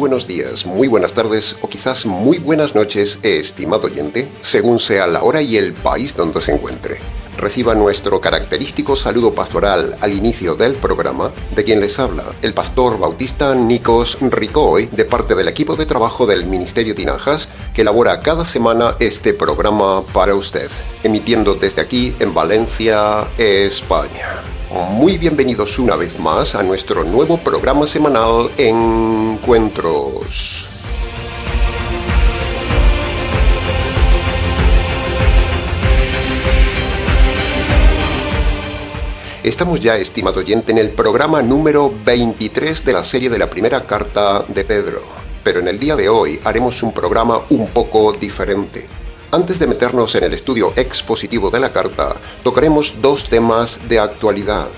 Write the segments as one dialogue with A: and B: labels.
A: buenos días, muy buenas tardes o quizás muy buenas noches, estimado oyente, según sea la hora y el país donde se encuentre. Reciba nuestro característico saludo pastoral al inicio del programa, de quien les habla, el pastor bautista Nikos Ricoy, de parte del equipo de trabajo del Ministerio Tinajas, que elabora cada semana este programa para usted, emitiendo desde aquí en Valencia, España. Muy bienvenidos una vez más a nuestro nuevo programa semanal Encuentros. Estamos ya, estimado oyente, en el programa número 23 de la serie de la primera carta de Pedro. Pero en el día de hoy haremos un programa un poco diferente. Antes de meternos en el estudio expositivo de la carta, tocaremos dos temas de actualidad.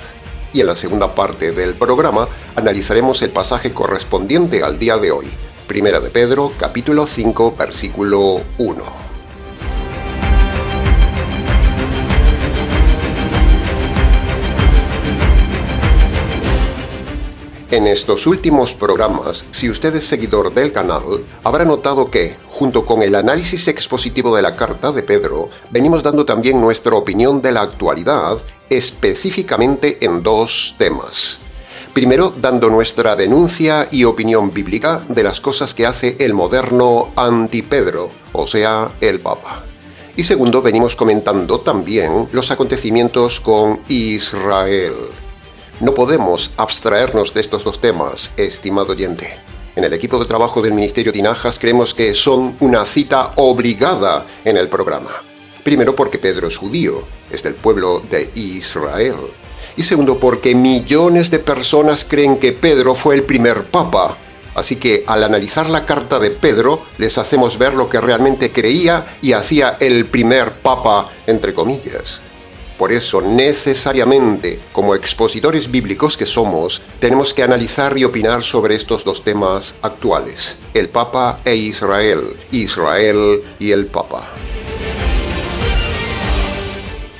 A: Y en la segunda parte del programa analizaremos el pasaje correspondiente al día de hoy. Primera de Pedro, capítulo 5, versículo 1. En estos últimos programas, si usted es seguidor del canal, habrá notado que, junto con el análisis expositivo de la carta de Pedro, venimos dando también nuestra opinión de la actualidad, específicamente en dos temas. Primero, dando nuestra denuncia y opinión bíblica de las cosas que hace el moderno anti-Pedro, o sea, el Papa. Y segundo, venimos comentando también los acontecimientos con Israel. No podemos abstraernos de estos dos temas, estimado oyente. En el equipo de trabajo del Ministerio Tinajas creemos que son una cita obligada en el programa. Primero porque Pedro es judío, es del pueblo de Israel. Y segundo porque millones de personas creen que Pedro fue el primer papa. Así que al analizar la carta de Pedro, les hacemos ver lo que realmente creía y hacía el primer papa, entre comillas. Por eso, necesariamente, como expositores bíblicos que somos, tenemos que analizar y opinar sobre estos dos temas actuales: el Papa e Israel, Israel y el Papa.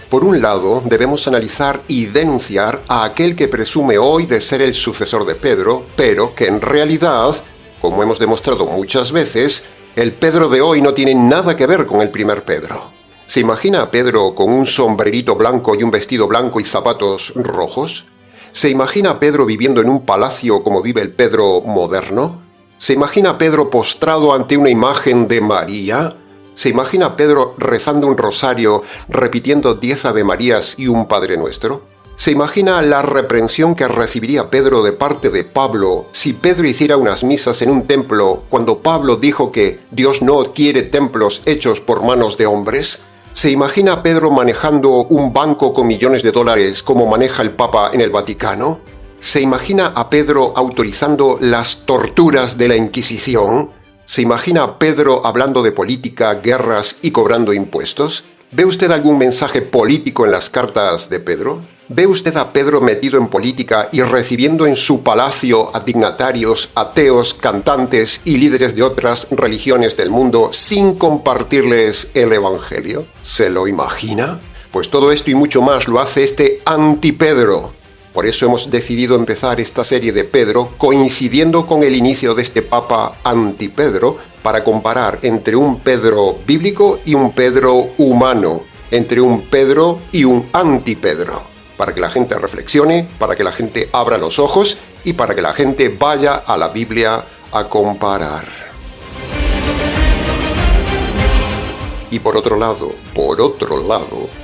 A: Por un lado, debemos analizar y denunciar a aquel que presume hoy de ser el sucesor de Pedro, pero que en realidad, como hemos demostrado muchas veces, el Pedro de hoy no tiene nada que ver con el primer Pedro. ¿Se imagina a Pedro con un sombrerito blanco y un vestido blanco y zapatos rojos? ¿Se imagina a Pedro viviendo en un palacio como vive el Pedro moderno? ¿Se imagina a Pedro postrado ante una imagen de María? ¿Se imagina a Pedro rezando un rosario, repitiendo 10 Avemarías y un Padre Nuestro? ¿Se imagina la reprensión que recibiría Pedro de parte de Pablo si Pedro hiciera unas misas en un templo cuando Pablo dijo que Dios no quiere templos hechos por manos de hombres? ¿Se imagina a Pedro manejando un banco con millones de dólares como maneja el Papa en el Vaticano? ¿Se imagina a Pedro autorizando las torturas de la Inquisición? ¿Se imagina a Pedro hablando de política, guerras y cobrando impuestos? ¿Ve usted algún mensaje político en las cartas de Pedro? ¿Ve usted a Pedro metido en política y recibiendo en su palacio a dignatarios, ateos, cantantes y líderes de otras religiones del mundo sin compartirles el Evangelio? ¿Se lo imagina? Pues todo esto y mucho más lo hace este anti-Pedro. Por eso hemos decidido empezar esta serie de Pedro coincidiendo con el inicio de este Papa anti-Pedro para comparar entre un Pedro bíblico y un Pedro humano, entre un Pedro y un anti-Pedro. Para que la gente reflexione, para que la gente abra los ojos y para que la gente vaya a la Biblia a comparar. Y por otro lado,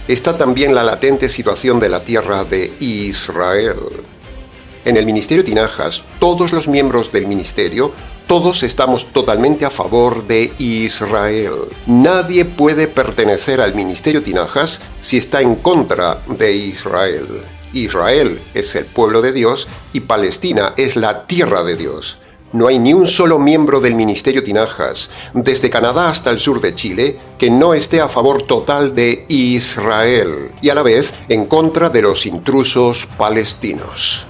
A: está también la latente situación de la tierra de Israel. En el Ministerio Tinajas, todos los miembros del ministerio, todos estamos totalmente a favor de Israel. Nadie puede pertenecer al Ministerio Tinajas si está en contra de Israel. Israel es el pueblo de Dios y Palestina es la tierra de Dios. No hay ni un solo miembro del Ministerio Tinajas, desde Canadá hasta el sur de Chile, que no esté a favor total de Israel y a la vez en contra de los intrusos palestinos.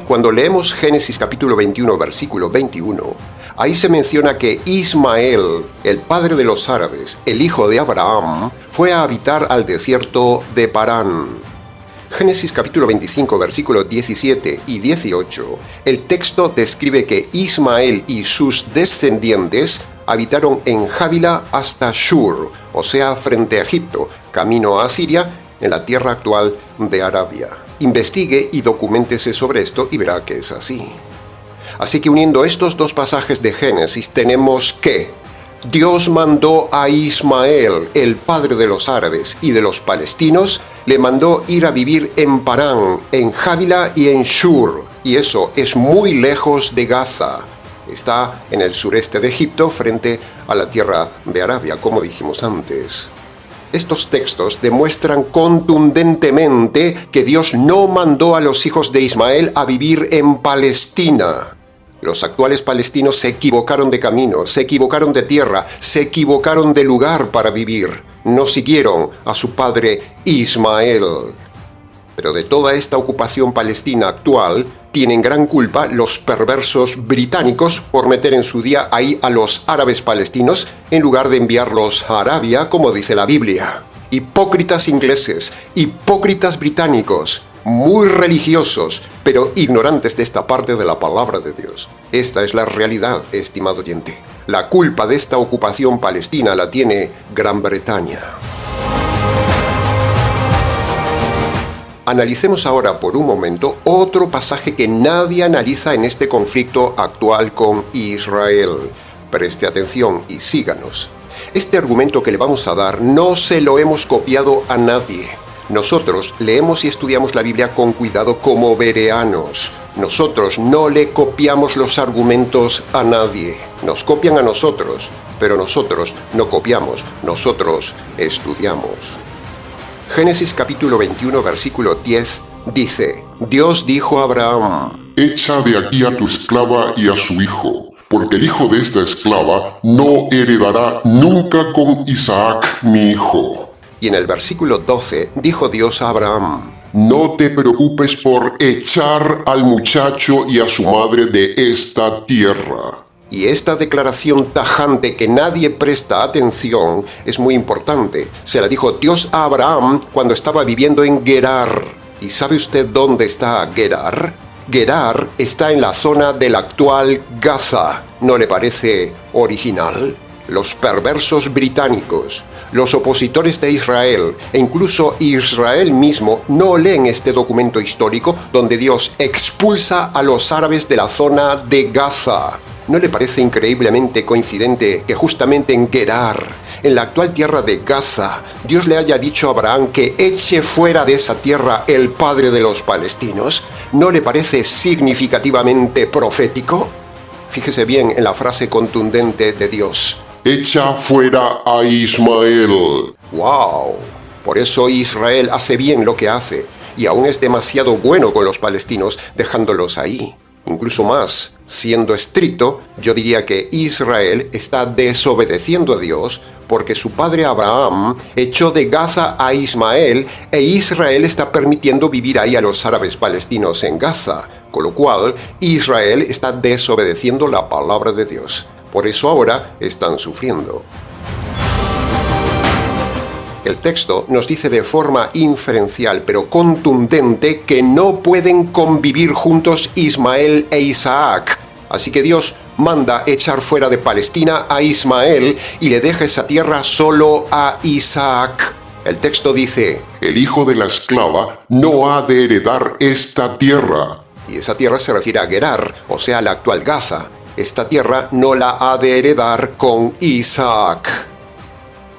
A: Cuando leemos Génesis capítulo 21, versículo 21, ahí se menciona que Ismael, el padre de los árabes, el hijo de Abraham, fue a habitar al desierto de Parán. Génesis capítulo 25, versículos 17 y 18, el texto describe que Ismael y sus descendientes habitaron en Javila hasta Shur, o sea, frente a Egipto, camino a Siria, en la tierra actual de Arabia. Investigue y documéntese sobre esto y verá que es así. Así que uniendo estos dos pasajes de Génesis tenemos que Dios mandó a Ismael, el padre de los árabes y de los palestinos, le mandó ir a vivir en Parán, en Javila y en Shur, y eso es muy lejos de Gaza. Está en el sureste de Egipto, frente a la tierra de Arabia, como dijimos antes. Estos textos demuestran contundentemente que Dios no mandó a los hijos de Ismael a vivir en Palestina. Los actuales palestinos se equivocaron de camino, se equivocaron de tierra, se equivocaron de lugar para vivir. No siguieron a su padre Ismael. Pero de toda esta ocupación palestina actual, tienen gran culpa los perversos británicos por meter en su día ahí a los árabes palestinos en lugar de enviarlos a Arabia, como dice la Biblia. Hipócritas ingleses, hipócritas británicos, muy religiosos, pero ignorantes de esta parte de la palabra de Dios. Esta es la realidad, estimado oyente. La culpa de esta ocupación palestina la tiene Gran Bretaña. Analicemos ahora por un momento otro pasaje que nadie analiza en este conflicto actual con Israel. Preste atención y síganos. Este argumento que le vamos a dar no se lo hemos copiado a nadie. Nosotros leemos y estudiamos la Biblia con cuidado como bereanos. Nosotros no le copiamos los argumentos a nadie. Nos copian a nosotros, pero nosotros no copiamos, nosotros estudiamos. Génesis capítulo 21, versículo 10 dice: Dios dijo a Abraham:
B: Echa de aquí a tu esclava y a su hijo, porque el hijo de esta esclava no heredará nunca con Isaac mi hijo.
A: Y en el versículo 12 dijo Dios a Abraham:
B: No te preocupes por echar al muchacho y a su madre de esta tierra.
A: Y esta declaración tajante que nadie presta atención es muy importante. Se la dijo Dios a Abraham cuando estaba viviendo en Gerar. ¿Y sabe usted dónde está Gerar? Gerar está en la zona del actual Gaza. ¿No le parece original? Los perversos británicos, los opositores de Israel e incluso Israel mismo no leen este documento histórico donde Dios expulsa a los árabes de la zona de Gaza. ¿No le parece increíblemente coincidente que justamente en Gerar, en la actual tierra de Gaza, Dios le haya dicho a Abraham que eche fuera de esa tierra el padre de los palestinos? ¿No le parece significativamente profético? Fíjese bien en la frase contundente de Dios:
B: Echa fuera a Ismael.
A: ¡Wow! Por eso Israel hace bien lo que hace, y aún es demasiado bueno con los palestinos dejándolos ahí. Incluso más, siendo estricto, yo diría que Israel está desobedeciendo a Dios porque su padre Abraham echó de Gaza a Ismael e Israel está permitiendo vivir ahí a los árabes palestinos en Gaza, con lo cual Israel está desobedeciendo la palabra de Dios. Por eso ahora están sufriendo. El texto nos dice de forma inferencial pero contundente que no pueden convivir juntos Ismael e Isaac. Así que Dios manda echar fuera de Palestina a Ismael y le deja esa tierra solo a Isaac. El texto dice:
B: El hijo de la esclava no ha de heredar esta tierra.
A: Y esa tierra se refiere a Gerar, o sea, la actual Gaza. Esta tierra no la ha de heredar con Isaac.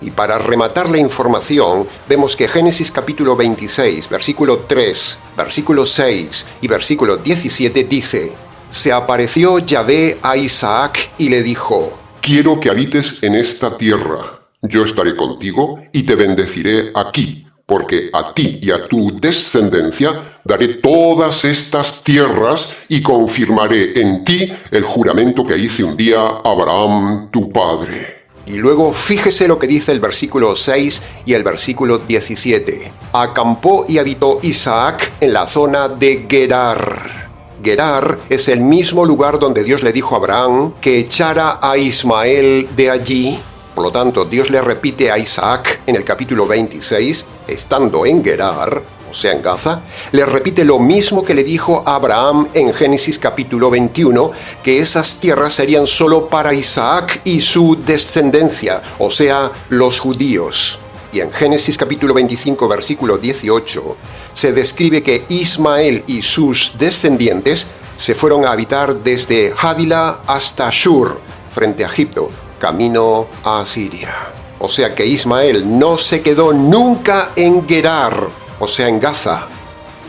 A: Y para rematar la información, vemos que Génesis capítulo 26, versículo 3, versículo 6 y versículo 17 dice: Se apareció Yahvé a Isaac y le dijo:
B: Quiero que habites en esta tierra. Yo estaré contigo y te bendeciré aquí, porque a ti y a tu descendencia daré todas estas tierras y confirmaré en ti el juramento que hice un día a Abraham tu padre.
A: Y luego fíjese lo que dice el versículo 6 y el versículo 17. Acampó y habitó Isaac en la zona de Gerar. Gerar es el mismo lugar donde Dios le dijo a Abraham que echara a Ismael de allí. Por lo tanto, Dios le repite a Isaac en el capítulo 26, estando en Gerar, o sea, en Gaza, le repite lo mismo que le dijo a Abraham en Génesis capítulo 21, que esas tierras serían solo para Isaac y su descendencia, o sea, los judíos. Y en Génesis capítulo 25, versículo 18, se describe que Ismael y sus descendientes se fueron a habitar desde Havila hasta Shur, frente a Egipto, camino a Siria. O sea que Ismael no se quedó nunca en Gerar, o sea, en Gaza.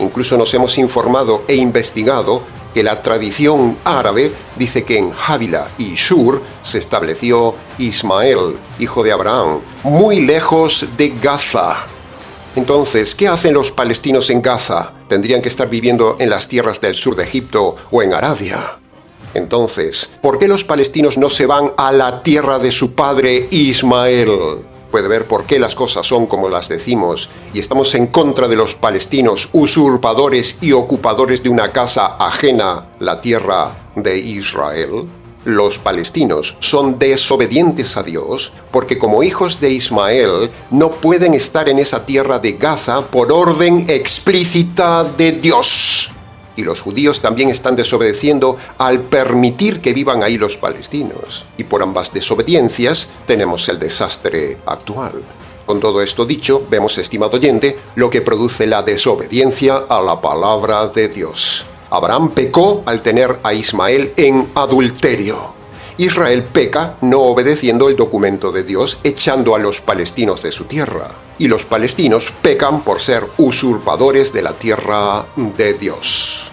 A: Incluso nos hemos informado e investigado que la tradición árabe dice que en Havila y Shur se estableció Ismael, hijo de Abraham, muy lejos de Gaza. Entonces, ¿qué hacen los palestinos en Gaza? ¿Tendrían que estar viviendo en las tierras del sur de Egipto o en Arabia? Entonces, ¿por qué los palestinos no se van a la tierra de su padre Ismael? Puede ver por qué las cosas son como las decimos y estamos en contra de los palestinos usurpadores y ocupadores de una casa ajena, la tierra de Israel. Los palestinos son desobedientes a Dios porque como hijos de Ismael no pueden estar en esa tierra de Gaza por orden explícita de Dios. Y los judíos también están desobedeciendo al permitir que vivan ahí los palestinos. Y por ambas desobediencias tenemos el desastre actual. Con todo esto dicho, vemos, estimado oyente, lo que produce la desobediencia a la palabra de Dios. Abraham pecó al tener a Ismael en adulterio. Israel peca no obedeciendo el documento de Dios, echando a los palestinos de su tierra. Y los palestinos pecan por ser usurpadores de la tierra de Dios.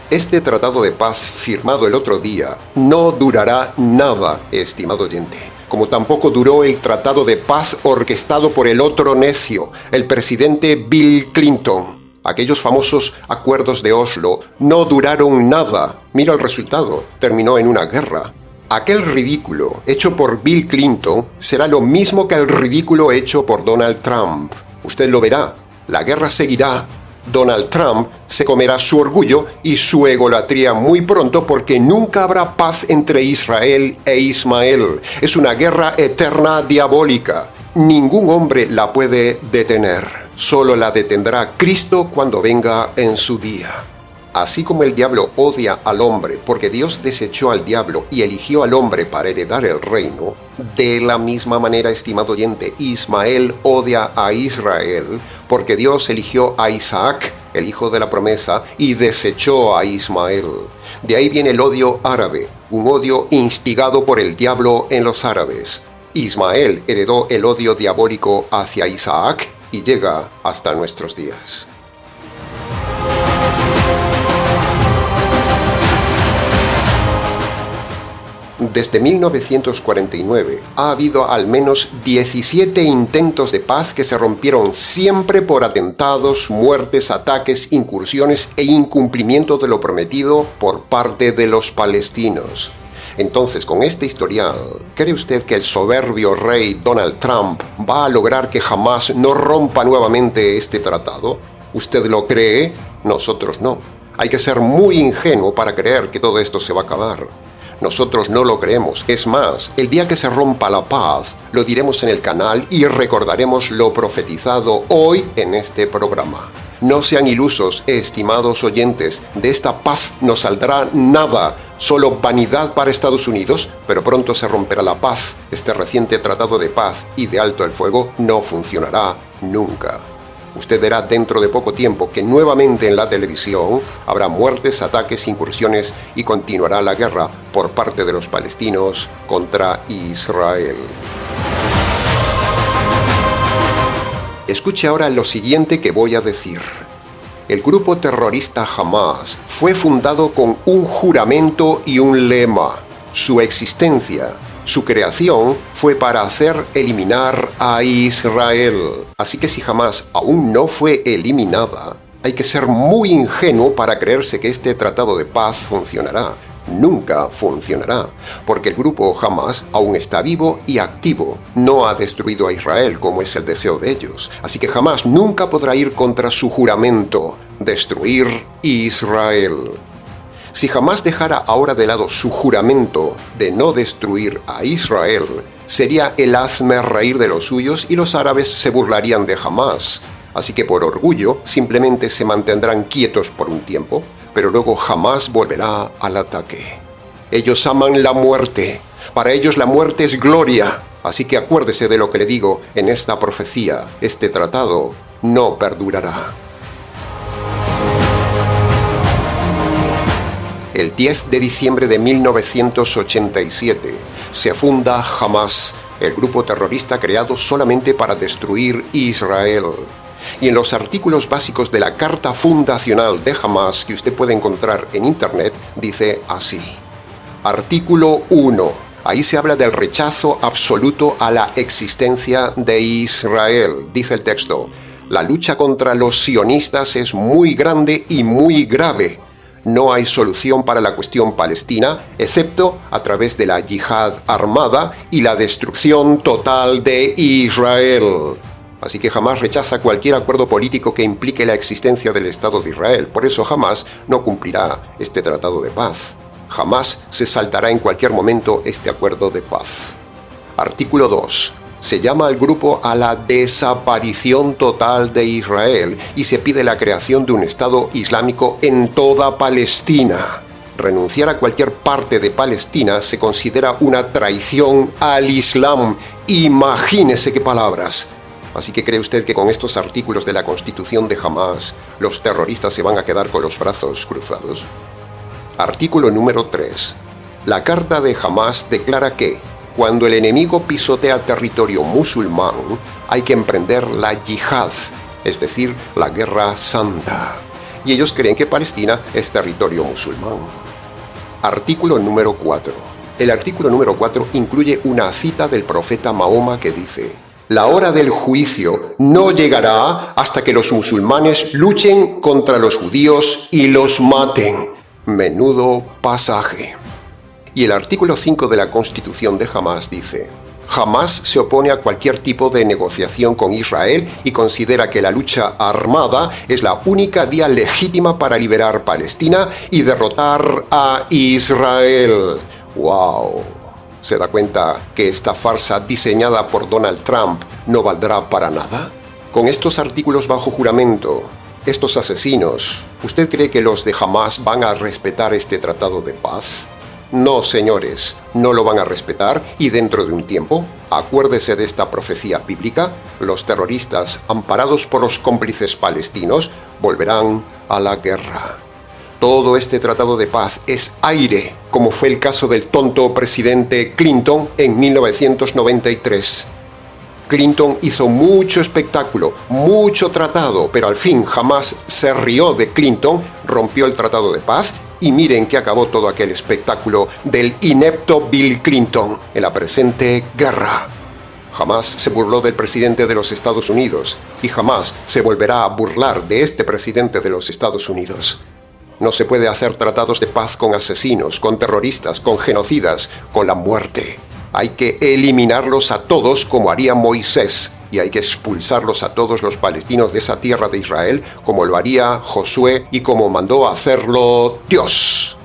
A: Este tratado de paz firmado el otro día no durará nada, estimado oyente, como tampoco duró el tratado de paz orquestado por el otro necio, el presidente Bill Clinton. Aquellos famosos acuerdos de Oslo no duraron nada. Mira el resultado, terminó en una guerra. Aquel ridículo hecho por Bill Clinton será lo mismo que el ridículo hecho por Donald Trump. Usted lo verá, la guerra seguirá. Donald Trump se comerá su orgullo y su egolatría muy pronto porque nunca habrá paz entre Israel e Ismael. Es una guerra eterna diabólica. Ningún hombre la puede detener. Solo la detendrá Cristo cuando venga en su día. Así como el diablo odia al hombre porque Dios desechó al diablo y eligió al hombre para heredar el reino, de la misma manera, estimado oyente, Ismael odia a Israel porque Dios eligió a Isaac, el hijo de la promesa, y desechó a Ismael. De ahí viene el odio árabe, un odio instigado por el diablo en los árabes. Ismael heredó el odio diabólico hacia Isaac y llega hasta nuestros días. Desde 1949 ha habido al menos 17 intentos de paz que se rompieron siempre por atentados, muertes, ataques, incursiones e incumplimiento de lo prometido por parte de los palestinos. Entonces, con este historial, ¿cree usted que el soberbio rey Donald Trump va a lograr que jamás no rompa nuevamente este tratado? ¿Usted lo cree? Nosotros no. Hay que ser muy ingenuo para creer que todo esto se va a acabar. Nosotros no lo creemos. Es más, el día que se rompa la paz, lo diremos en el canal y recordaremos lo profetizado hoy en este programa. No sean ilusos, estimados oyentes, de esta paz no saldrá nada, solo vanidad para Estados Unidos, pero pronto se romperá la paz. Este reciente tratado de paz y de alto el fuego no funcionará nunca. Usted verá dentro de poco tiempo que nuevamente en la televisión habrá muertes, ataques, incursiones y continuará la guerra por parte de los palestinos contra Israel. Escuche ahora lo siguiente que voy a decir. El grupo terrorista Hamas fue fundado con un juramento y un lema. Su existencia, su creación fue para hacer eliminar a Israel. Así que si Hamas aún no fue eliminada, hay que ser muy ingenuo para creerse que este tratado de paz funcionará. Nunca funcionará, porque el grupo Hamas aún está vivo y activo. No ha destruido a Israel como es el deseo de ellos. Así que Hamas nunca podrá ir contra su juramento, destruir Israel. Si Hamás dejara ahora de lado su juramento de no destruir a Israel, sería el hazmerreír de los suyos y los árabes se burlarían de Hamás. Así que por orgullo simplemente se mantendrán quietos por un tiempo, pero luego Hamás volverá al ataque. Ellos aman la muerte. Para ellos la muerte es gloria. Así que acuérdese de lo que le digo en esta profecía. Este tratado no perdurará. El 10 de diciembre de 1987 se funda Hamás, el grupo terrorista creado solamente para destruir Israel. Y en los artículos básicos de la carta fundacional de Hamás que usted puede encontrar en internet, dice así. Artículo 1. Ahí se habla del rechazo absoluto a la existencia de Israel. Dice el texto, la lucha contra los sionistas es muy grande y muy grave. No hay solución para la cuestión palestina, excepto a través de la yihad armada y la destrucción total de Israel. Así que Hamás rechaza cualquier acuerdo político que implique la existencia del Estado de Israel. Por eso Hamás no cumplirá este tratado de paz. Hamás se saltará en cualquier momento este acuerdo de paz. Artículo 2. Se llama al grupo a la desaparición total de Israel y se pide la creación de un Estado islámico en toda Palestina. Renunciar a cualquier parte de Palestina se considera una traición al Islam. Imagínese qué palabras. Así que ¿cree usted que con estos artículos de la Constitución de Hamás los terroristas se van a quedar con los brazos cruzados? Artículo número 3. La Carta de Hamás declara que cuando el enemigo pisotea territorio musulmán, hay que emprender la yihad, es decir, la guerra santa. Y ellos creen que Palestina es territorio musulmán. Artículo número 4. El artículo número 4 incluye una cita del profeta Mahoma que dice: la hora del juicio no llegará hasta que los musulmanes luchen contra los judíos y los maten. Menudo pasaje. Y el artículo 5 de la Constitución de Hamás dice: Hamás se opone a cualquier tipo de negociación con Israel y considera que la lucha armada es la única vía legítima para liberar Palestina y derrotar a Israel. ¡Wow! ¿Se da cuenta que esta farsa diseñada por Donald Trump no valdrá para nada? Con estos artículos bajo juramento, estos asesinos, ¿usted cree que los de Hamás van a respetar este tratado de paz? No, señores, no lo van a respetar y dentro de un tiempo, acuérdese de esta profecía bíblica, los terroristas, amparados por los cómplices palestinos, volverán a la guerra. Todo este tratado de paz es aire, como fue el caso del tonto presidente Clinton en 1993. Clinton hizo mucho espectáculo, mucho tratado, pero al fin Hamás se rió de Clinton, rompió el tratado de paz y miren que acabó todo aquel espectáculo del inepto Bill Clinton en la presente guerra. Jamás se burló del presidente de los Estados Unidos y jamás se volverá a burlar de este presidente de los Estados Unidos. No se puede hacer tratados de paz con asesinos, con terroristas, con genocidas, con la muerte. Hay que eliminarlos a todos como haría Moisés y hay que expulsarlos a todos los palestinos de esa tierra de Israel como lo haría Josué y como mandó a hacerlo Dios.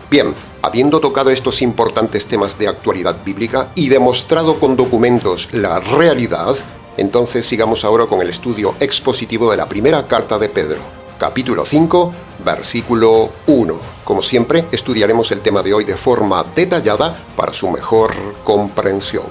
A: Bien, habiendo tocado estos importantes temas de actualidad bíblica y demostrado con documentos la realidad, entonces sigamos ahora con el estudio expositivo de la primera carta de Pedro. Capítulo 5, versículo 1. Como siempre, estudiaremos el tema de hoy de forma detallada para su mejor comprensión.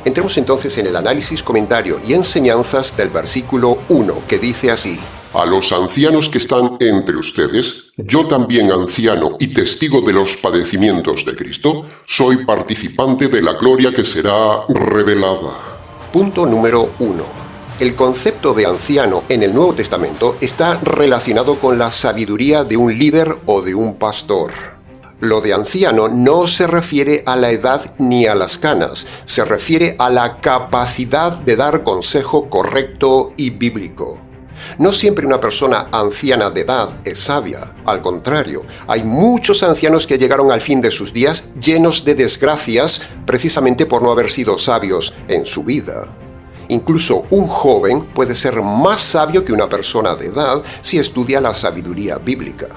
A: Entremos entonces en el análisis, comentario y enseñanzas del versículo 1, que dice así:
B: A los ancianos que están entre ustedes, yo también anciano y testigo de los padecimientos de Cristo, soy participante de la gloria que será revelada.
A: Punto número 1. El concepto de anciano en el Nuevo Testamento está relacionado con la sabiduría de un líder o de un pastor. Lo de anciano no se refiere a la edad ni a las canas, se refiere a la capacidad de dar consejo correcto y bíblico. No siempre una persona anciana de edad es sabia. Al contrario, hay muchos ancianos que llegaron al fin de sus días llenos de desgracias precisamente por no haber sido sabios en su vida. Incluso un joven puede ser más sabio que una persona de edad si estudia la sabiduría bíblica.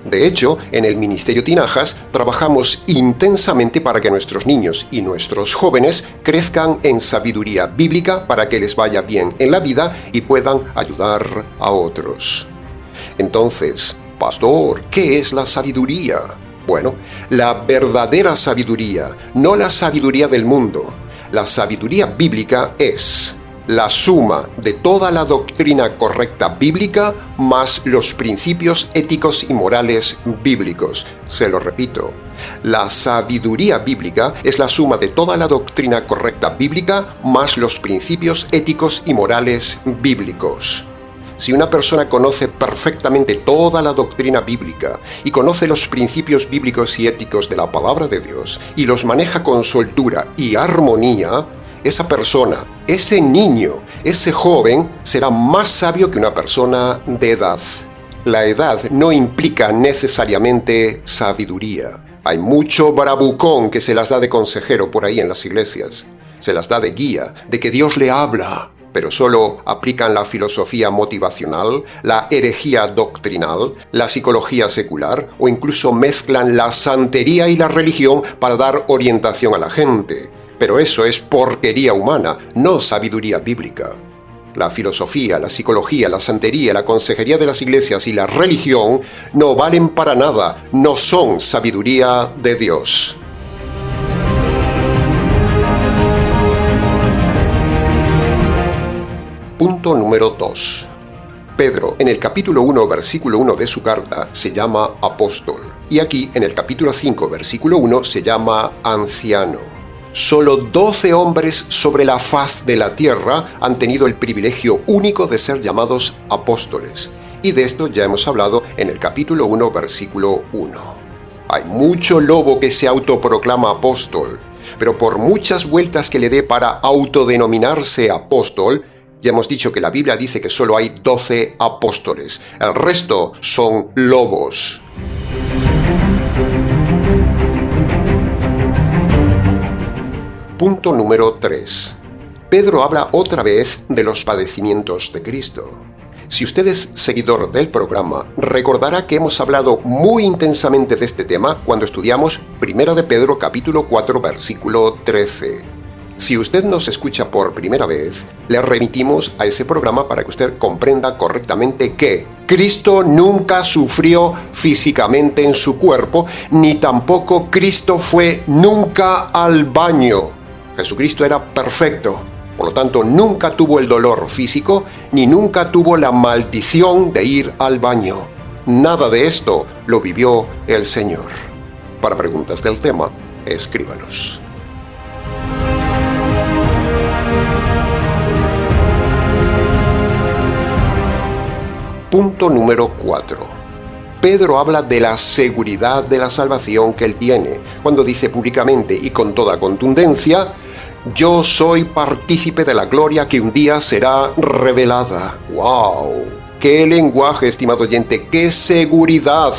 A: De hecho, en el Ministerio Tinajas trabajamos intensamente para que nuestros niños y nuestros jóvenes crezcan en sabiduría bíblica para que les vaya bien en la vida y puedan ayudar a otros. Entonces, pastor, ¿qué es la sabiduría? Bueno, la verdadera sabiduría, no la sabiduría del mundo. La sabiduría bíblica es la suma de toda la doctrina correcta bíblica más los principios éticos y morales bíblicos. Se lo repito, la sabiduría bíblica es la suma de toda la doctrina correcta bíblica más los principios éticos y morales bíblicos. Si una persona conoce perfectamente toda la doctrina bíblica y conoce los principios bíblicos y éticos de la palabra de Dios y los maneja con soltura y armonía, esa persona, ese niño, ese joven será más sabio que una persona de edad. La edad no implica necesariamente sabiduría. Hay mucho bravucón que se las da de consejero por ahí en las iglesias. Se las da de guía, de que Dios le habla, pero solo aplican la filosofía motivacional, la herejía doctrinal, la psicología secular o incluso mezclan la santería y la religión para dar orientación a la gente. Pero eso es porquería humana, no sabiduría bíblica. La filosofía, la psicología, la santería, la consejería de las iglesias y la religión no valen para nada, no son sabiduría de Dios. Punto número 2. Pedro, en el capítulo 1, versículo 1 de su carta, se llama apóstol. Y aquí, en el capítulo 5, versículo 1, se llama anciano. Solo 12 hombres sobre la faz de la tierra han tenido el privilegio único de ser llamados apóstoles. Y de esto ya hemos hablado en el capítulo 1, versículo 1. Hay mucho lobo que se autoproclama apóstol, pero por muchas vueltas que le dé para autodenominarse apóstol, ya hemos dicho que la Biblia dice que solo hay 12 apóstoles. El resto son lobos. Punto número 3. Pedro habla otra vez de los padecimientos de Cristo. Si usted es seguidor del programa, recordará que hemos hablado muy intensamente de este tema cuando estudiamos 1 de Pedro capítulo 4 versículo 13. Si usted nos escucha por primera vez, le remitimos a ese programa para que usted comprenda correctamente que Cristo nunca sufrió físicamente en su cuerpo, ni tampoco Cristo fue nunca al baño. Jesucristo era perfecto, por lo tanto nunca tuvo el dolor físico, ni nunca tuvo la maldición de ir al baño. Nada de esto lo vivió el Señor. Para preguntas del tema, escríbanos. Punto número 4. Pedro habla de la seguridad de la salvación que él tiene, cuando dice públicamente y con toda contundencia: yo soy partícipe de la gloria que un día será revelada. ¡Wow! ¡Qué lenguaje, estimado oyente! ¡Qué seguridad!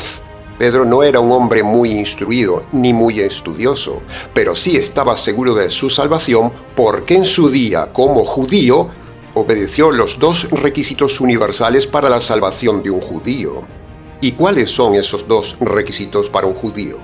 A: Pedro no era un hombre muy instruido ni muy estudioso, pero sí estaba seguro de su salvación porque en su día, como judío, obedeció los 2 requisitos universales para la salvación de un judío. ¿Y cuáles son esos 2 requisitos para un judío?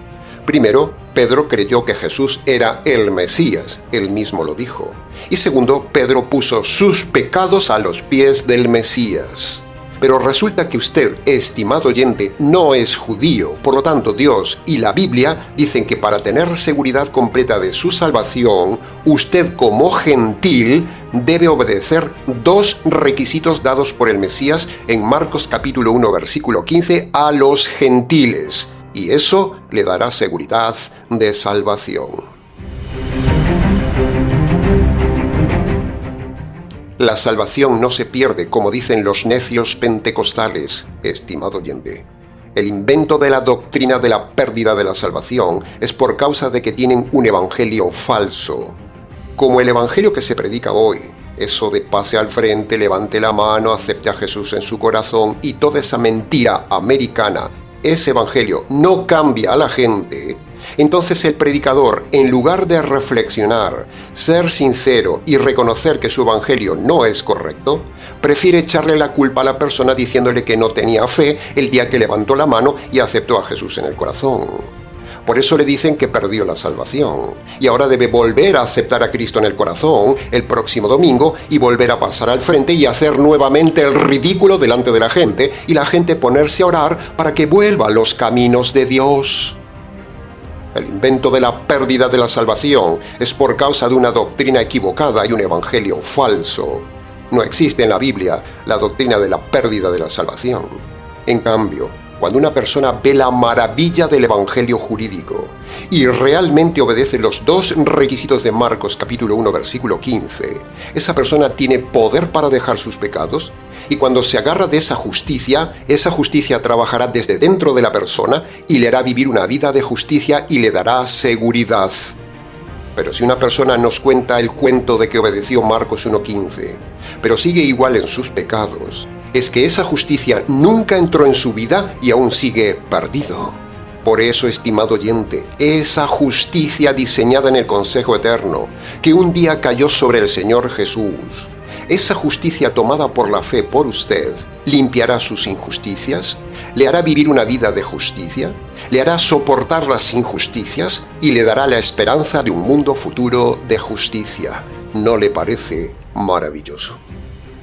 A: Primero, Pedro creyó que Jesús era el Mesías, él mismo lo dijo. Y segundo, Pedro puso sus pecados a los pies del Mesías. Pero resulta que usted, estimado oyente, no es judío. Por lo tanto, Dios y la Biblia dicen que para tener seguridad completa de su salvación, usted como gentil debe obedecer 2 requisitos dados por el Mesías en Marcos capítulo 1, versículo 15, a los gentiles. Y eso le dará seguridad de salvación. La salvación no se pierde, como dicen los necios pentecostales, estimado oyente. El invento de la doctrina de la pérdida de la salvación es por causa de que tienen un evangelio falso. Como el evangelio que se predica hoy, Eso de pase al frente, levante la mano, acepte a Jesús en su corazón y toda esa mentira americana, ese evangelio no cambia a la gente, entonces el predicador, en lugar de reflexionar, ser sincero y reconocer que su evangelio no es correcto, prefiere echarle la culpa a la persona diciéndole que no tenía fe el día que levantó la mano y aceptó a Jesús en el corazón. Por eso le dicen que perdió la salvación y ahora debe volver a aceptar a Cristo en el corazón el próximo domingo y volver a pasar al frente y hacer nuevamente el ridículo delante de la gente y la gente ponerse a orar para que vuelva a los caminos de Dios. El invento de la pérdida de la salvación es por causa de una doctrina equivocada y un evangelio falso. No existe en la Biblia la doctrina de la pérdida de la salvación. En cambio, cuando una persona ve la maravilla del evangelio jurídico y realmente obedece los dos requisitos de Marcos capítulo 1 versículo 15, esa persona tiene poder para dejar sus pecados y cuando se agarra de esa justicia trabajará desde dentro de la persona y le hará vivir una vida de justicia y le dará seguridad. Pero si una persona nos cuenta el cuento de que obedeció Marcos 1:15, pero sigue igual en sus pecados, es que esa justicia nunca entró en su vida y aún sigue perdido. Por eso, estimado oyente, esa justicia diseñada en el consejo eterno, que un día cayó sobre el Señor Jesús, esa justicia tomada por la fe por usted, limpiará sus injusticias, le hará vivir una vida de justicia, le hará soportar las injusticias y le dará la esperanza de un mundo futuro de justicia. ¿No le parece maravilloso?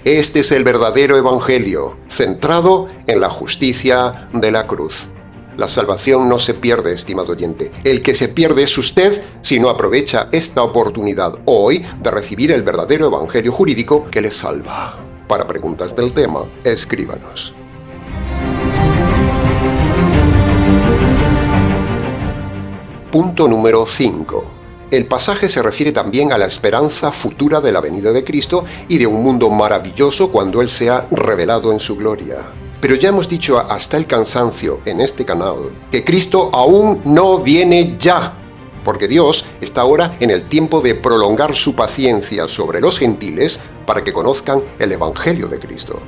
A: Este es el verdadero evangelio, centrado en la justicia de la cruz. La salvación no se pierde, estimado oyente. El que se pierde es usted si no aprovecha esta oportunidad hoy de recibir el verdadero evangelio jurídico que le salva. Para preguntas del tema, escríbanos. Punto número 5. El pasaje se refiere también a la esperanza futura de la venida de Cristo y de un mundo maravilloso cuando Él sea revelado en su gloria. Pero ya hemos dicho hasta el cansancio en este canal que Cristo aún no viene ya, porque Dios está ahora en el tiempo de prolongar su paciencia sobre los gentiles para que conozcan el Evangelio de Cristo.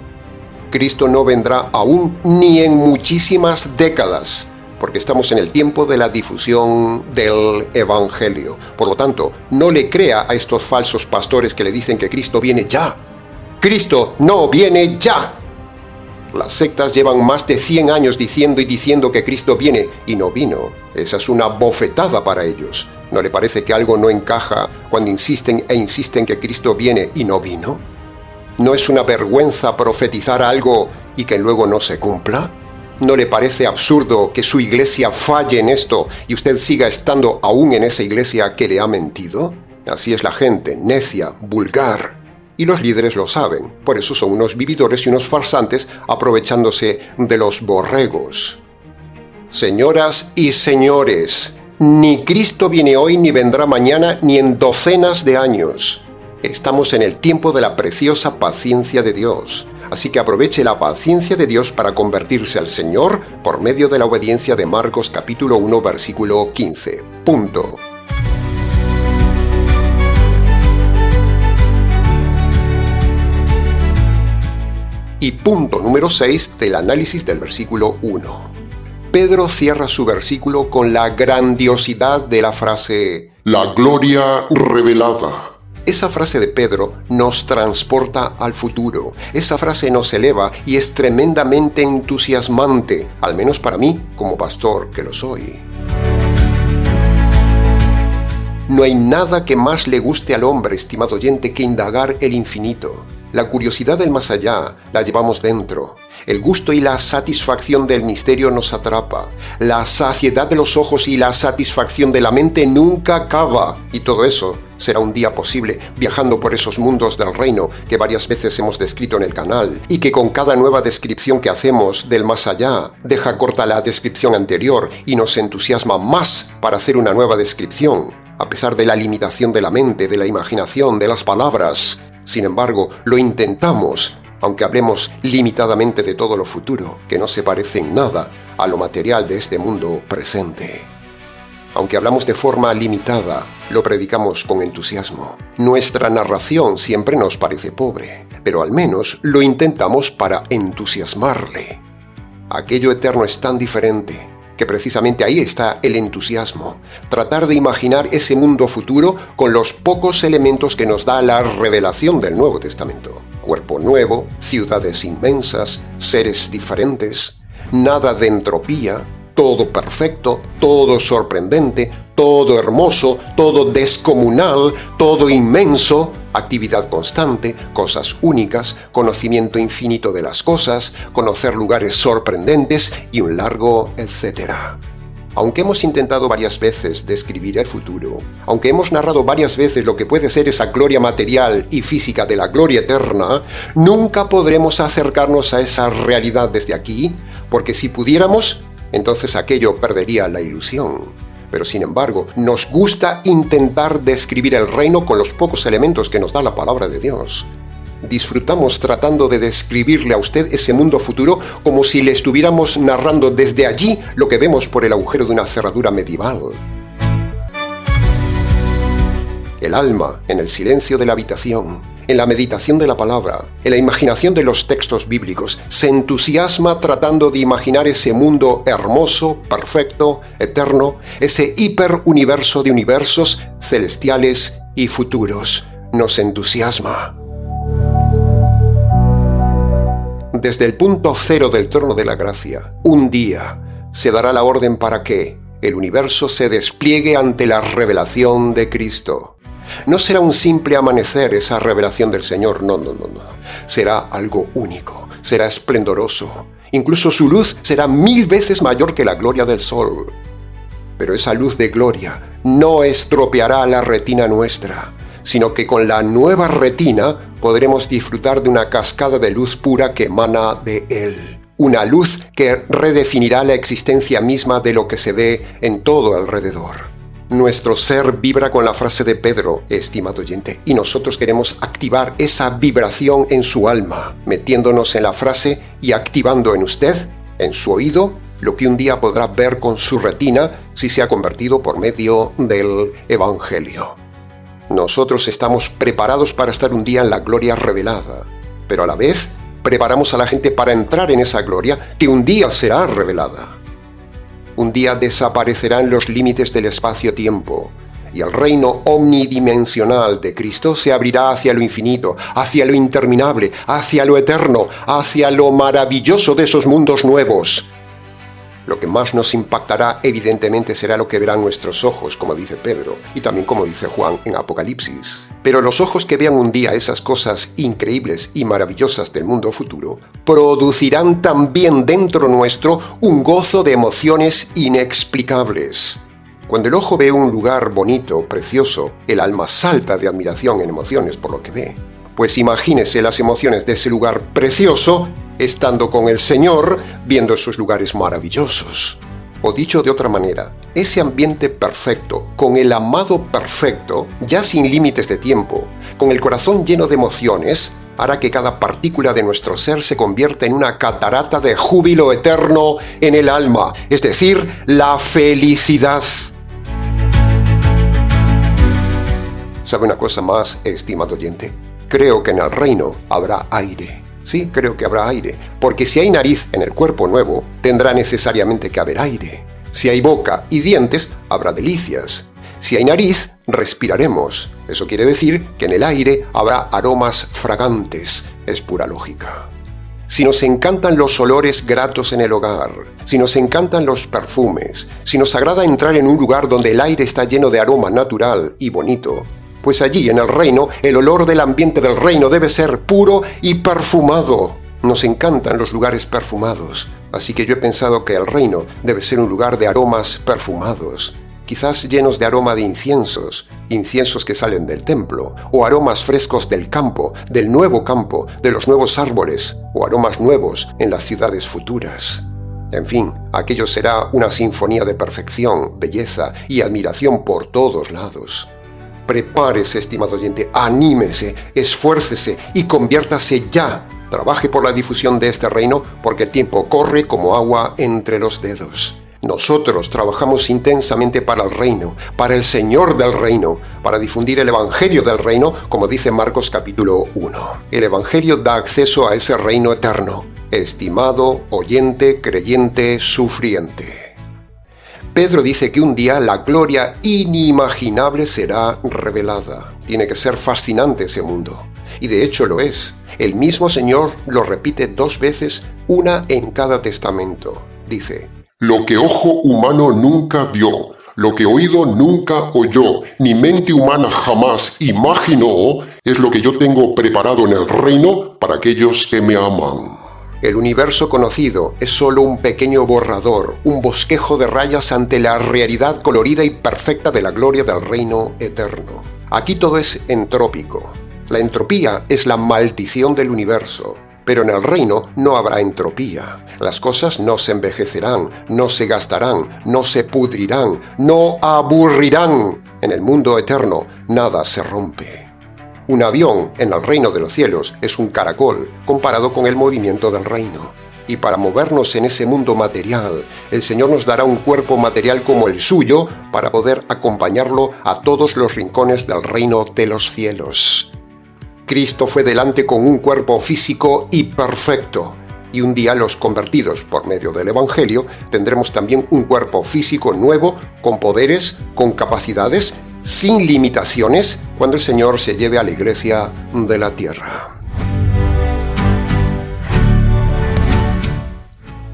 A: Cristo no vendrá aún ni en muchísimas décadas, porque estamos en el tiempo de la difusión del Evangelio. Por lo tanto, no le crea a estos falsos pastores que le dicen que Cristo viene ya. ¡Cristo no viene ya! Las sectas llevan más de 100 años diciendo que Cristo viene y no vino. Esa es una bofetada para ellos. ¿No le parece que algo no encaja cuando insisten que Cristo viene y no vino? ¿No es una vergüenza profetizar algo y que luego no se cumpla? ¿No le parece absurdo que su iglesia falle en esto y usted siga estando aún en esa iglesia que le ha mentido? Así es la gente, necia, vulgar. Y los líderes lo saben, por eso son unos vividores y unos farsantes aprovechándose de los borregos. Señoras y señores, ni Cristo viene hoy ni vendrá mañana ni en docenas de años. Estamos en el tiempo de la preciosa paciencia de Dios, así que aproveche la paciencia de Dios para convertirse al Señor por medio de la obediencia de Marcos capítulo 1 versículo 15. Punto. Y punto número 6 del análisis del versículo 1. Pedro cierra su versículo con la grandiosidad de la frase
B: la gloria revelada.
A: Esa frase de Pedro nos transporta al futuro. Esa frase nos eleva y es tremendamente entusiasmante, al menos para mí, como pastor que lo soy. No hay nada que más le guste al hombre, estimado oyente, que indagar el infinito. La curiosidad del más allá la llevamos dentro. El gusto y la satisfacción del misterio nos atrapa. La saciedad de los ojos y la satisfacción de la mente nunca acaba. Y todo eso será un día posible viajando por esos mundos del reino que varias veces hemos descrito en el canal y que con cada nueva descripción que hacemos del más allá deja corta la descripción anterior y nos entusiasma más para hacer una nueva descripción, a pesar de la limitación de la mente, de la imaginación, de las palabras. Sin embargo, lo intentamos, aunque hablemos limitadamente de todo lo futuro, que no se parece en nada a lo material de este mundo presente. Aunque hablamos de forma limitada, lo predicamos con entusiasmo. Nuestra narración siempre nos parece pobre, pero al menos lo intentamos para entusiasmarle. Aquello eterno es tan diferente, que precisamente ahí está el entusiasmo. Tratar de imaginar ese mundo futuro con los pocos elementos que nos da la revelación del Nuevo Testamento. Cuerpo nuevo, ciudades inmensas, seres diferentes, nada de entropía, todo perfecto, todo sorprendente, todo hermoso, todo descomunal, todo inmenso, actividad constante, cosas únicas, conocimiento infinito de las cosas, conocer lugares sorprendentes y un largo etcétera. Aunque hemos intentado varias veces describir el futuro, aunque hemos narrado varias veces lo que puede ser esa gloria material y física de la gloria eterna, nunca podremos acercarnos a esa realidad desde aquí, porque si pudiéramos, entonces aquello perdería la ilusión. Pero sin embargo, nos gusta intentar describir el reino con los pocos elementos que nos da la palabra de Dios. Disfrutamos tratando de describirle a usted ese mundo futuro como si le estuviéramos narrando desde allí lo que vemos por el agujero de una cerradura medieval. El alma, en el silencio de la habitación, en la meditación de la palabra, en la imaginación de los textos bíblicos, se entusiasma tratando de imaginar ese mundo hermoso, perfecto, eterno, ese hiperuniverso de universos celestiales y futuros. Nos entusiasma. Desde el punto cero del trono de la gracia, un día se dará la orden para que el universo se despliegue ante la revelación de Cristo. No será un simple amanecer esa revelación del Señor, no. Será algo único, será esplendoroso. Incluso su luz será 1000 veces mayor que la gloria del sol. Pero esa luz de gloria no estropeará la retina nuestra, sino que con la nueva retina podremos disfrutar de una cascada de luz pura que emana de Él. Una luz que redefinirá la existencia misma de lo que se ve en todo alrededor. Nuestro ser vibra con la frase de Pedro, estimado oyente, y nosotros queremos activar esa vibración en su alma, metiéndonos en la frase y activando en usted, en su oído, lo que un día podrá ver con su retina si se ha convertido por medio del Evangelio. Nosotros estamos preparados para estar un día en la gloria revelada, pero a la vez preparamos a la gente para entrar en esa gloria que un día será revelada. Un día desaparecerán los límites del espacio-tiempo y el reino omnidimensional de Cristo se abrirá hacia lo infinito, hacia lo interminable, hacia lo eterno, hacia lo maravilloso de esos mundos nuevos. Lo que más nos impactará evidentemente será lo que verán nuestros ojos, como dice Pedro, y también como dice Juan en Apocalipsis. Pero los ojos que vean un día esas cosas increíbles y maravillosas del mundo futuro, producirán también dentro nuestro un gozo de emociones inexplicables. Cuando el ojo ve un lugar bonito, precioso, el alma salta de admiración en emociones por lo que ve. Pues imagínese las emociones de ese lugar precioso estando con el Señor, viendo esos lugares maravillosos. O dicho de otra manera, ese ambiente perfecto, con el amado perfecto, ya sin límites de tiempo, con el corazón lleno de emociones, hará que cada partícula de nuestro ser se convierta en una catarata de júbilo eterno en el alma, es decir, la felicidad. ¿Sabe una cosa más, estimado oyente? Creo que en el reino habrá aire. Sí, creo que habrá aire, porque si hay nariz en el cuerpo nuevo, tendrá necesariamente que haber aire. Si hay boca y dientes, habrá delicias. Si hay nariz, respiraremos. Eso quiere decir que en el aire habrá aromas fragantes. Es pura lógica. Si nos encantan los olores gratos en el hogar, si nos encantan los perfumes, si nos agrada entrar en un lugar donde el aire está lleno de aroma natural y bonito, pues allí en el reino el olor del ambiente del reino debe ser puro y perfumado. Nos encantan los lugares perfumados, así que yo he pensado que el reino debe ser un lugar de aromas perfumados, quizás llenos de aroma de inciensos que salen del templo, o aromas frescos del campo, del nuevo campo, de los nuevos árboles, o aromas nuevos en las ciudades futuras. En fin, aquello será una sinfonía de perfección, belleza y admiración por todos lados. Prepárese, estimado oyente, anímese, esfuércese y conviértase ya. Trabaje por la difusión de este reino porque el tiempo corre como agua entre los dedos. Nosotros trabajamos intensamente para el reino, para el Señor del reino, para difundir el Evangelio del reino, como dice Marcos capítulo 1. El Evangelio da acceso a ese reino eterno, estimado, oyente, creyente, sufriente. Pedro dice que un día la gloria inimaginable será revelada. Tiene que ser fascinante ese mundo. Y de hecho lo es. El mismo Señor lo repite 2 veces, una en cada testamento. Dice:
B: lo que ojo humano nunca vio, lo que oído nunca oyó, ni mente humana jamás imaginó, es lo que yo tengo preparado en el reino para aquellos que me aman.
A: El universo conocido es solo un pequeño borrador, un bosquejo de rayas ante la realidad colorida y perfecta de la gloria del reino eterno. Aquí todo es entrópico. La entropía es la maldición del universo. Pero en el reino no habrá entropía. Las cosas no se envejecerán, no se gastarán, no se pudrirán, no aburrirán. En el mundo eterno nada se rompe. Un avión en el reino de los cielos es un caracol comparado con el movimiento del reino. Y para movernos en ese mundo material, el Señor nos dará un cuerpo material como el suyo para poder acompañarlo a todos los rincones del reino de los cielos. Cristo fue delante con un cuerpo físico y perfecto, y un día los convertidos por medio del Evangelio tendremos también un cuerpo físico nuevo, con poderes, con capacidades, sin limitaciones, cuando el Señor se lleve a la iglesia de la tierra.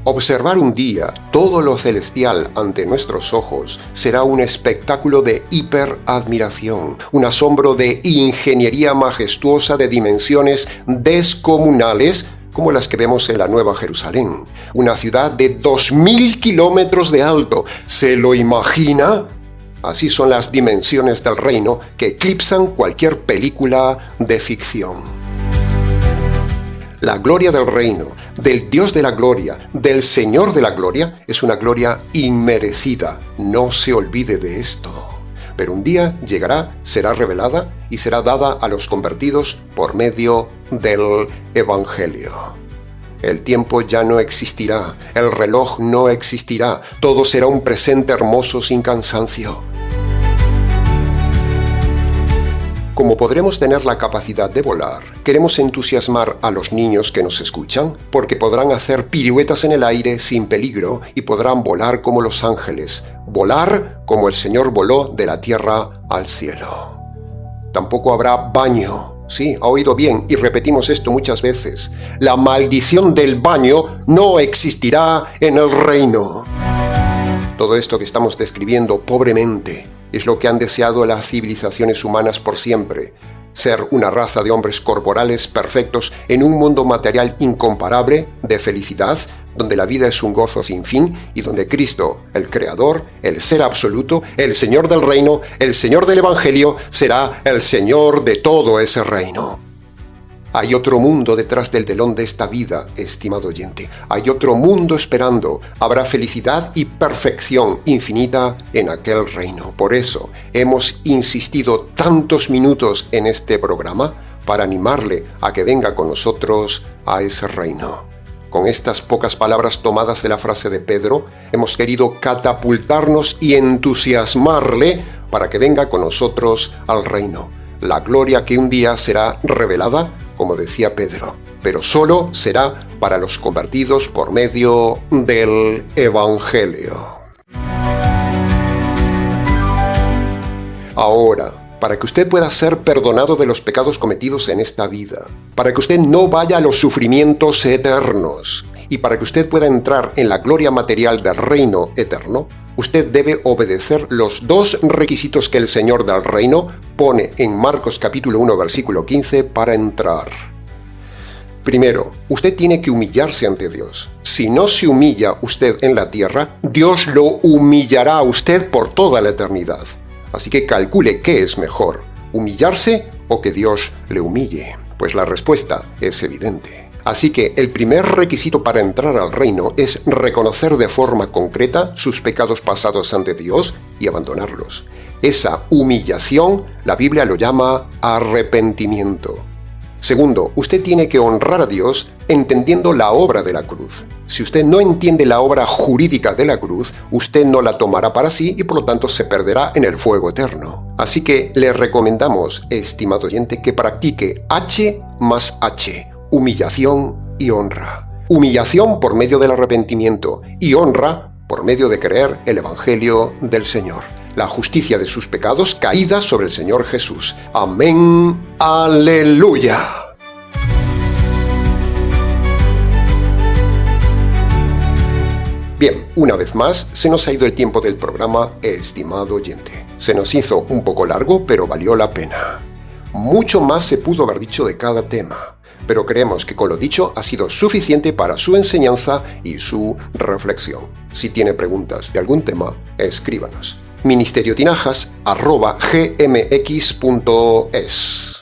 A: Observar un día todo lo celestial ante nuestros ojos será un espectáculo de hiperadmiración, un asombro de ingeniería majestuosa de dimensiones descomunales como las que vemos en la Nueva Jerusalén, una ciudad de 2000 kilómetros de alto. ¿Se lo imagina? Así son las dimensiones del reino que eclipsan cualquier película de ficción. La gloria del reino, del Dios de la gloria, del Señor de la gloria, es una gloria inmerecida. No se olvide de esto. Pero un día llegará, será revelada y será dada a los convertidos por medio del Evangelio. El tiempo ya no existirá, el reloj no existirá, todo será un presente hermoso sin cansancio. Como podremos tener la capacidad de volar, queremos entusiasmar a los niños que nos escuchan, porque podrán hacer piruetas en el aire sin peligro y podrán volar como los ángeles, volar como el Señor voló de la tierra al cielo. Tampoco habrá baño. Sí, ha oído bien y repetimos esto muchas veces. La maldición del baño no existirá en el reino. Todo esto que estamos describiendo pobremente es lo que han deseado las civilizaciones humanas por siempre: ser una raza de hombres corporales perfectos en un mundo material incomparable de felicidad, donde la vida es un gozo sin fin y donde Cristo, el Creador, el Ser absoluto, el Señor del reino, el Señor del Evangelio, será el Señor de todo ese reino. Hay otro mundo detrás del telón de esta vida, estimado oyente. Hay otro mundo esperando. Habrá felicidad y perfección infinita en aquel reino. Por eso hemos insistido tantos minutos en este programa para animarle a que venga con nosotros a ese reino. Con estas pocas palabras tomadas de la frase de Pedro, hemos querido catapultarnos y entusiasmarle para que venga con nosotros al reino. La gloria que un día será revelada, como decía Pedro, pero solo será para los convertidos por medio del Evangelio. Ahora, para que usted pueda ser perdonado de los pecados cometidos en esta vida, para que usted no vaya a los sufrimientos eternos y para que usted pueda entrar en la gloria material del reino eterno, usted debe obedecer los 2 requisitos que el Señor del reino pone en Marcos capítulo 1 versículo 15 para entrar. Primero, usted tiene que humillarse ante Dios. Si no se humilla usted en la tierra, Dios lo humillará a usted por toda la eternidad. Así que calcule qué es mejor, humillarse o que Dios le humille. Pues la respuesta es evidente. Así que el primer requisito para entrar al reino es reconocer de forma concreta sus pecados pasados ante Dios y abandonarlos. Esa humillación, la Biblia lo llama arrepentimiento. Segundo, usted tiene que honrar a Dios entendiendo la obra de la cruz. Si usted no entiende la obra jurídica de la cruz, usted no la tomará para sí y por lo tanto se perderá en el fuego eterno. Así que le recomendamos, estimado oyente, que practique H más H, humillación y honra. Humillación por medio del arrepentimiento y honra por medio de creer el Evangelio del Señor. La justicia de sus pecados caída sobre el Señor Jesús. Amén. Aleluya. Bien, una vez más, se nos ha ido el tiempo del programa, estimado oyente. Se nos hizo un poco largo, pero valió la pena. Mucho más se pudo haber dicho de cada tema, pero creemos que con lo dicho ha sido suficiente para su enseñanza y su reflexión. Si tiene preguntas de algún tema, escríbanos. ministeriotinajas@gmx.es.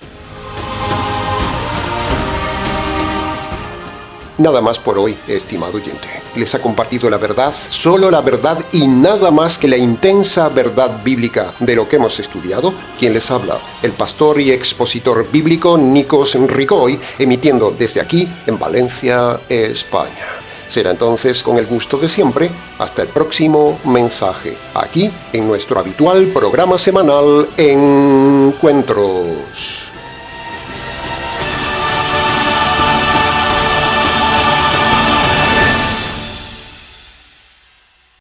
A: Nada más por hoy, estimado oyente. Les ha compartido la verdad, solo la verdad y nada más que la intensa verdad bíblica de lo que hemos estudiado. Quien les habla, el pastor y expositor bíblico Nikos Ricoy, emitiendo desde aquí, en Valencia, España. Será entonces con el gusto de siempre, hasta el próximo mensaje, aquí en nuestro habitual programa semanal Encuentros.